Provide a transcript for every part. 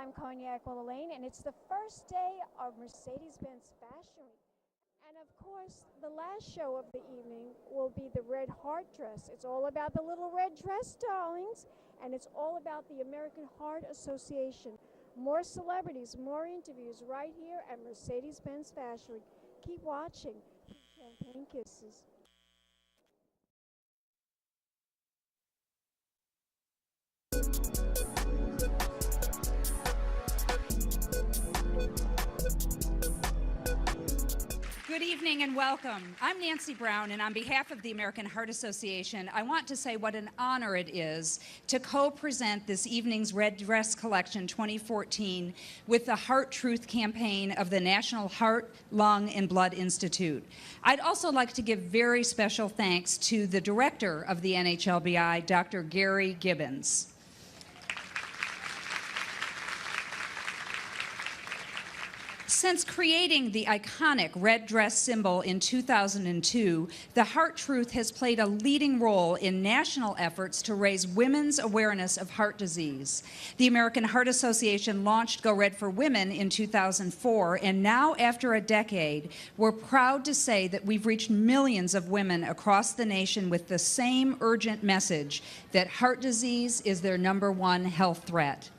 I'm Cognac, Wellerlane, and it's the first day of Mercedes-Benz Fashion Week. And of course, the last show of the evening will be the Red Heart Dress. It's all about the little red dress, darlings, and it's all about the American Heart Association. More celebrities, more interviews right here at Mercedes-Benz Fashion Week. Keep watching. Champagne kisses. Good evening and welcome. I'm Nancy Brown, and on behalf of the American Heart Association, I want to say what an honor it is to co-present this evening's Red Dress Collection 2014 with the Heart Truth campaign of the National Heart, Lung, and Blood Institute. I'd also like to give very special thanks to the director of the NHLBI, Dr. Gary Gibbons. Since creating the iconic red dress symbol in 2002, the Heart Truth has played a leading role in national efforts to raise women's awareness of heart disease. The American Heart Association launched Go Red for Women in 2004, and now, after a decade, we're proud to say that we've reached millions of women across the nation with the same urgent message that heart disease is their #1 health threat.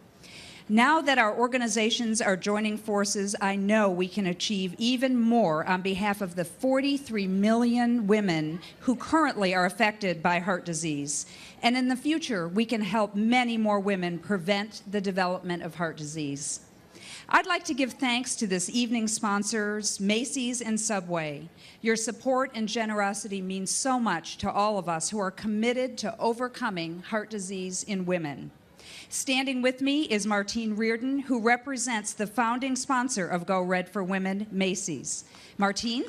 Now that our organizations are joining forces, I know we can achieve even more on behalf of the 43 million women who currently are affected by heart disease. And in the future, we can help many more women prevent the development of heart disease. I'd like to give thanks to this evening's sponsors, Macy's and Subway. Your support and generosity means so much to all of us who are committed to overcoming heart disease in women. Standing with me is Martine Reardon, who represents the founding sponsor of Go Red for Women, Macy's. Martine?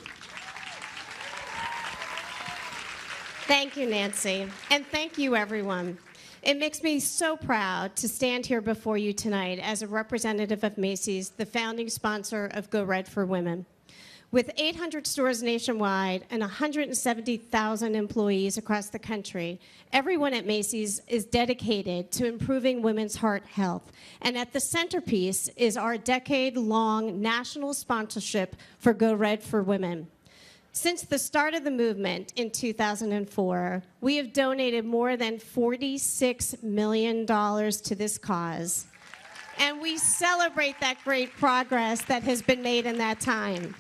Thank you, Nancy, and thank you, everyone. It makes me so proud to stand here before you tonight as a representative of Macy's, the founding sponsor of Go Red for Women. With 800 stores nationwide and 170,000 employees across the country, everyone at Macy's is dedicated to improving women's heart health. And at the centerpiece is our decade-long national sponsorship for Go Red for Women. Since the start of the movement in 2004, we have donated more than $46 million to this cause. And we celebrate that great progress that has been made in that time.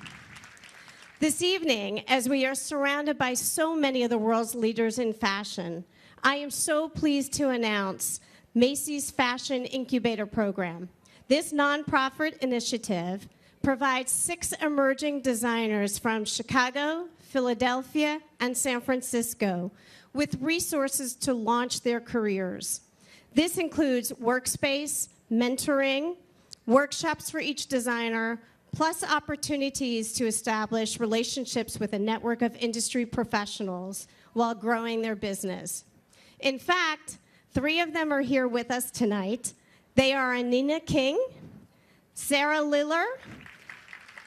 This evening, as we are surrounded by so many of the world's leaders in fashion, I am so pleased to announce Macy's Fashion Incubator Program. This nonprofit initiative provides 6 emerging designers from Chicago, Philadelphia, and San Francisco with resources to launch their careers. This includes workspace, mentoring, workshops for each designer, plus opportunities to establish relationships with a network of industry professionals while growing their business. In fact, 3 of them are here with us tonight. They are Anina King, Sarah Liller,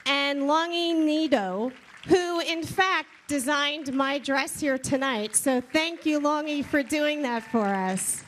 and Longi Nido, who in fact designed my dress here tonight. So thank you, Longi, for doing that for us.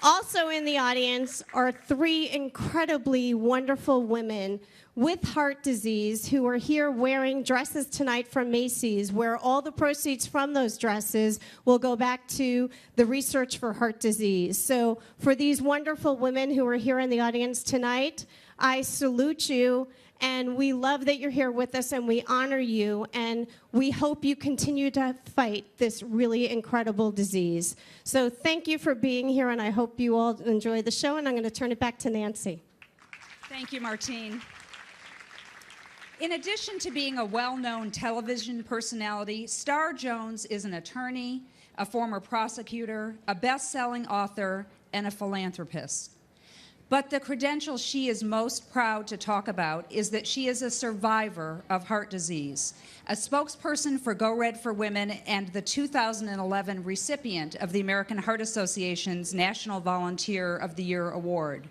Also in the audience are 3 incredibly wonderful women with heart disease who are here wearing dresses tonight from Macy's, where all the proceeds from those dresses will go back to the research for heart disease. So for these wonderful women who are here in the audience tonight, I salute you. And we love that you're here with us, and we honor you, and we hope you continue to fight this really incredible disease. So thank you for being here, and I hope you all enjoy the show, and I'm going to turn it back to Nancy. Thank you, Martine. In addition to being a well-known television personality, Star Jones is an attorney, a former prosecutor, a best-selling author, and a philanthropist. But the credential she is most proud to talk about is that she is a survivor of heart disease, a spokesperson for Go Red for Women, and the 2011 recipient of the American Heart Association's National Volunteer of the Year Award.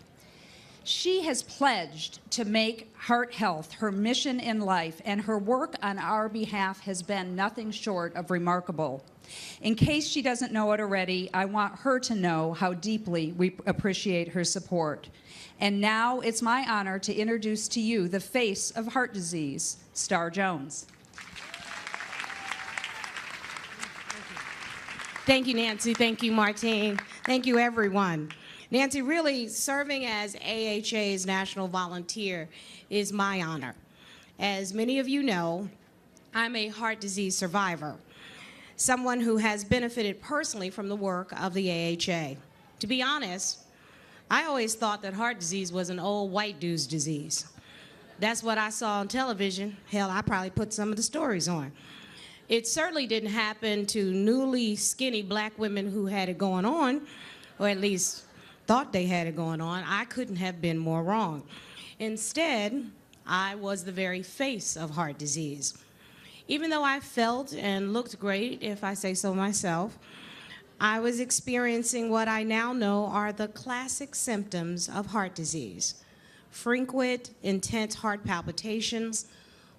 She has pledged to make heart health her mission in life, and her work on our behalf has been nothing short of remarkable. In case she doesn't know it already, I want her to know how deeply we appreciate her support. And now it's my honor to introduce to you the face of heart disease, Star Jones. Thank you, Nancy. Thank you, Martine. Thank you, everyone. Nancy, really serving as AHA's national volunteer is my honor. As many of you know, I'm a heart disease survivor, someone who has benefited personally from the work of the AHA. To be honest, I always thought that heart disease was an old white dude's disease. That's what I saw on television. Hell, I probably put some of the stories on. It certainly didn't happen to newly skinny black women who had it going on, or at least thought they had it going on. I couldn't have been more wrong. Instead, I was the very face of heart disease. Even though I felt and looked great, if I say so myself, I was experiencing what I now know are the classic symptoms of heart disease: frequent, intense heart palpitations,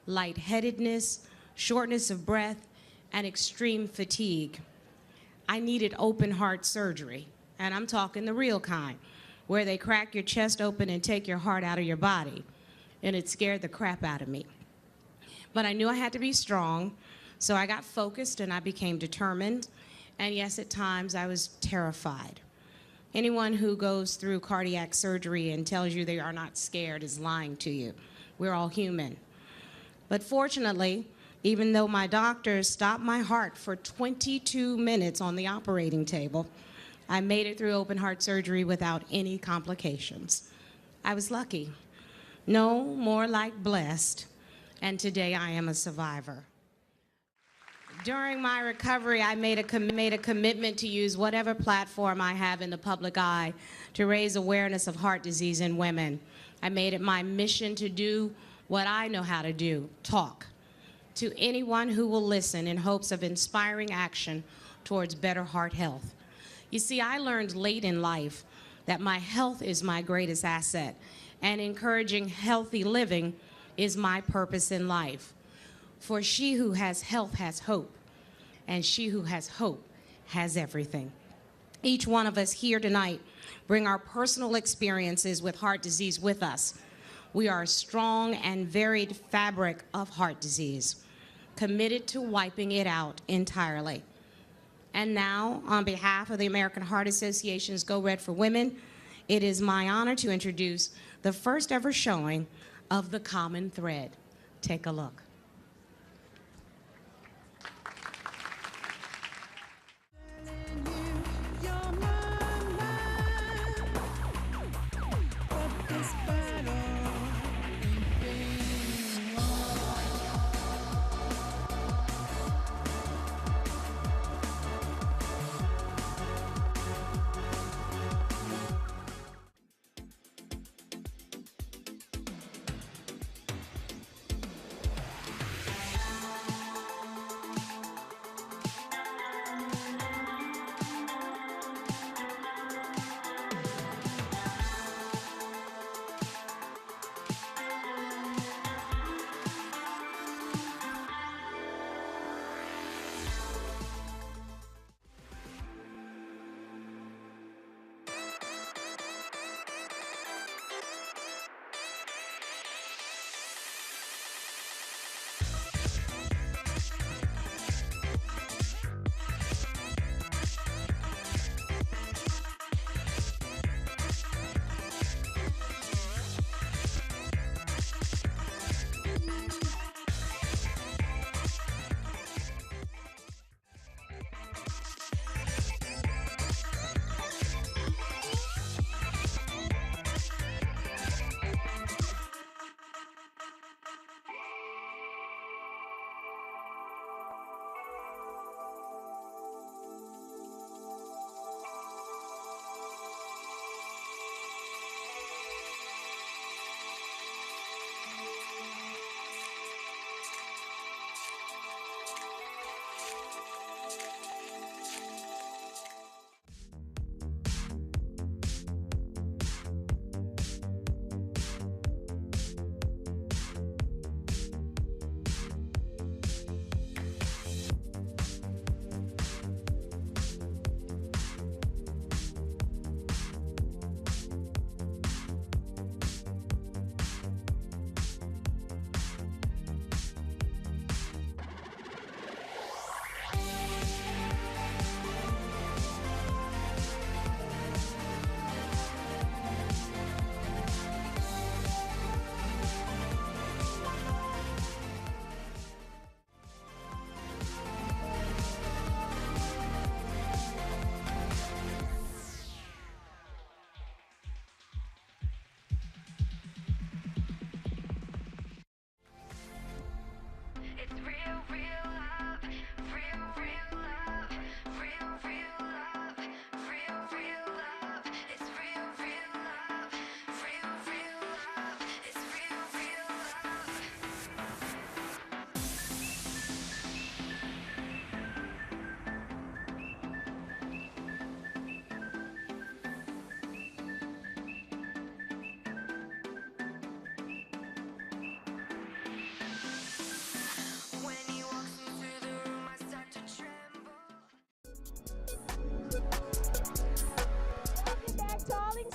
lightheadedness, shortness of breath, and extreme fatigue. I needed open heart surgery, and I'm talking the real kind, where they crack your chest open and take your heart out of your body, and it scared the crap out of me. But I knew I had to be strong, so I got focused and I became determined, and yes, at times I was terrified. Anyone who goes through cardiac surgery and tells you they are not scared is lying to you. We're all human. But fortunately, even though my doctors stopped my heart for 22 minutes on the operating table, I made it through open heart surgery without any complications. I was lucky. No, more like blessed. And today I am a survivor. During my recovery, I made a commitment to use whatever platform I have in the public eye to raise awareness of heart disease in women. I made it my mission to do what I know how to do: talk to anyone who will listen in hopes of inspiring action towards better heart health. You see, I learned late in life that my health is my greatest asset, and encouraging healthy living is my purpose in life. For she who has health has hope, and she who has hope has everything. Each one of us here tonight bring our personal experiences with heart disease with us. We are a strong and varied fabric of heart disease, committed to wiping it out entirely. And now, on behalf of the American Heart Association's Go Red for Women, it is my honor to introduce the first ever showing of The Common Thread. Take a look.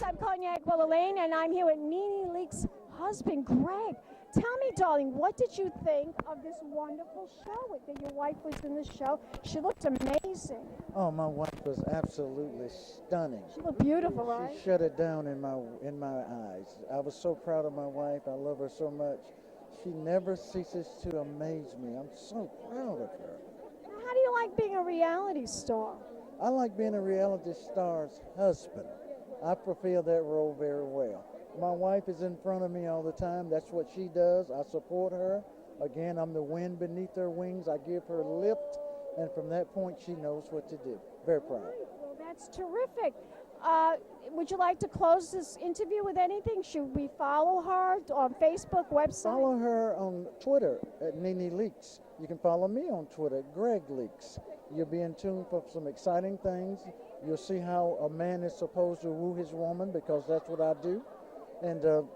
I'm Cognac, Wellerlane, and I'm here with Nene Leake's husband, Greg. Tell me, darling, what did you think of this wonderful show? That your wife was in the show. She looked amazing. Oh, my wife was absolutely stunning. She looked beautiful, right? She shut it down in my eyes. I was so proud of my wife. I love her so much. She never ceases to amaze me. I'm so proud of her. Now, how do you like being a reality star? I like being a reality star's husband. I fulfill that role very well. My wife is in front of me all the time. That's what she does. I support her. Again, I'm the wind beneath her wings. I give her lift, and from that point, she knows what to do. Very proud. Right. Well, that's terrific. Would you like to close this interview with anything? Should we follow her on Facebook, website? Follow her on Twitter at Nene Leakes. You can follow me on Twitter, Greg Leakes. You'll be in tune for some exciting things. You'll see how a man is supposed to woo his woman, because that's what I do. And fellas,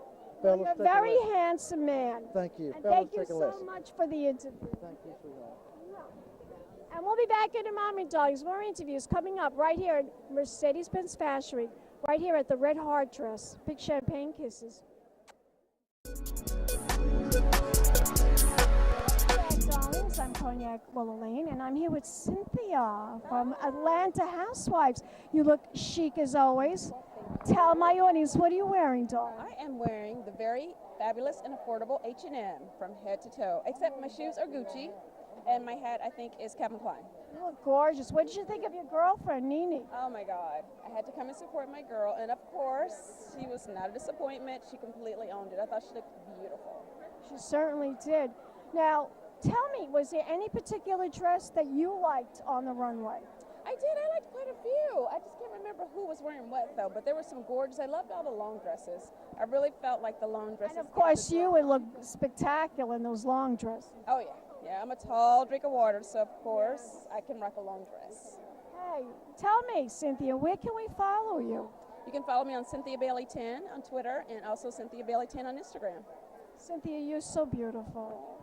you're a very handsome man. Thank you. And Fellas, thank you take a so lesson. much for the interview. Thank you, sweetheart. And we'll be back in a moment, darlings. More interviews coming up right here at Mercedes-Benz Fashion Week, right here at the Red Heart Dress. Big champagne kisses. Darlings, I'm Cognac Wellerlane, and I'm here with Cynthia from Atlanta Housewives. You look chic as always. Tell my audience, what are you wearing, darling? I am wearing the very fabulous and affordable H&M from head to toe, except my shoes are Gucci, and my hat, I think, is Calvin Klein. You look gorgeous. What did you think of your girlfriend, Nene? Oh my God. I had to come and support my girl, and of course, she was not a disappointment. She completely owned it. I thought she looked beautiful. She certainly did. Now, tell me, was there any particular dress that you liked on the runway? I did. I liked quite a few. I just can't remember who was wearing what, though, but there were some gorgeous. I loved all the long dresses. I really felt like the long dresses. And of course, you would look spectacular in those long dresses. Oh, yeah. Yeah, I'm a tall drink of water, so of course I can rock a long dress. Hey, tell me, Cynthia, where can we follow you? You can follow me on Cynthia Bailey 10 on Twitter, and also Cynthia Bailey 10 on Instagram. Cynthia, you're so beautiful.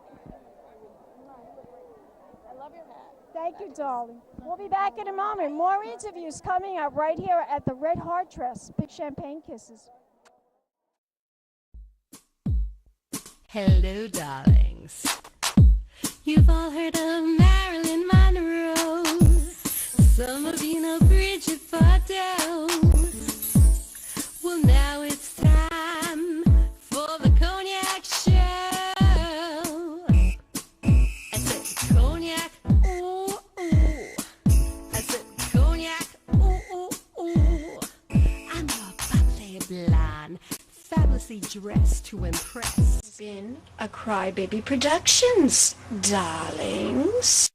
I love your hat. Thank you, darling. We'll be back in a moment. More interviews coming up right here at the Red Heart Dress. Big champagne kisses. Hello, darlings. You've all heard of Marilyn Monroe. Some of you know Bridget Bardot. Well, now it's time for the Cognac show. I said cognac, ooh, ooh. I said cognac, ooh, ooh, ooh. I'm a bubbly blonde, fabulously dressed to impress. Been a Crybaby Productions, darlings.